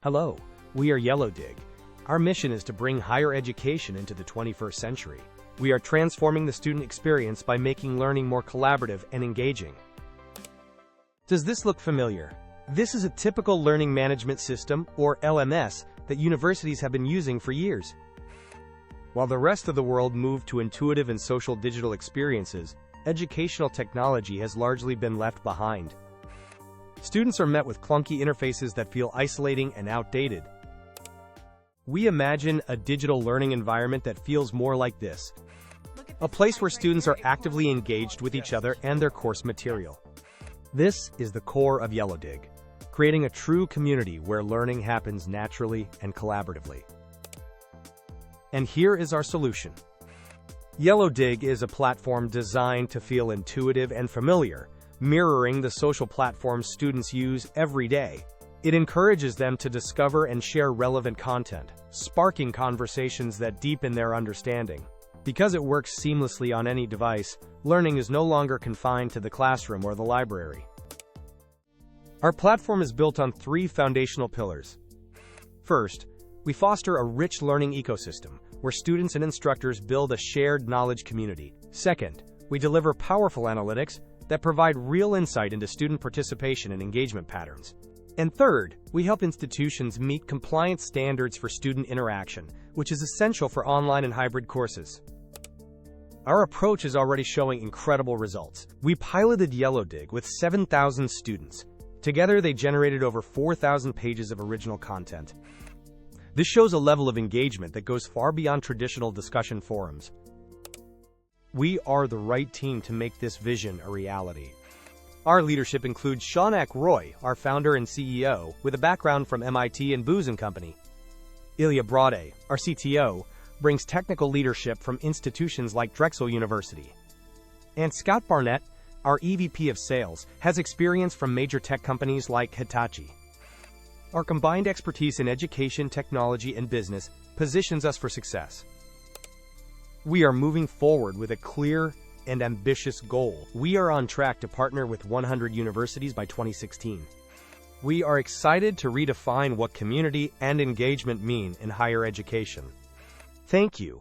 Hello, we are Yellowdig. Our mission is to bring higher education into the 21st century. We are transforming the student experience by making learning more collaborative and engaging. Does this look familiar? This is a typical learning management system, or LMS, that universities have been using for years. While the rest of the world moved to intuitive and social digital experiences, educational technology has largely been left behind. Students are met with clunky interfaces that feel isolating and outdated. We imagine a digital learning environment that feels more like this. A place where students are actively engaged with each other and their course material. This is the core of Yellowdig, creating a true community where learning happens naturally and collaboratively. And here is our solution. Yellowdig is a platform designed to feel intuitive and familiar, mirroring the social platforms students use every day. It encourages them to discover and share relevant content, sparking conversations that deepen their understanding. Because it works seamlessly on any device, learning is no longer confined to the classroom or the library. Our platform is built on three foundational pillars. First, we foster a rich learning ecosystem, where students and instructors build a shared knowledge community. Second, we deliver powerful analytics that provide real insight into student participation and engagement patterns. And third, we help institutions meet compliance standards for student interaction, which is essential for online and hybrid courses. Our approach is already showing incredible results. We piloted Yellowdig with 7,000 students. Together, they generated over 4,000 pages of original content. This shows a level of engagement that goes far beyond traditional discussion forums. We are the right team to make this vision a reality. Our leadership includes Shaunak Roy, our founder and CEO, with a background from MIT and Booz & Company. Yellowdig, our CTO, brings technical leadership from institutions like Drexel University. And Scott Barnett, our EVP of Sales, has experience from major tech companies like Hitachi. Our combined expertise in education, technology, and business positions us for success. We are moving forward with a clear and ambitious goal. We are on track to partner with 100 universities by 2016. We are excited to redefine what community and engagement mean in higher education. Thank you.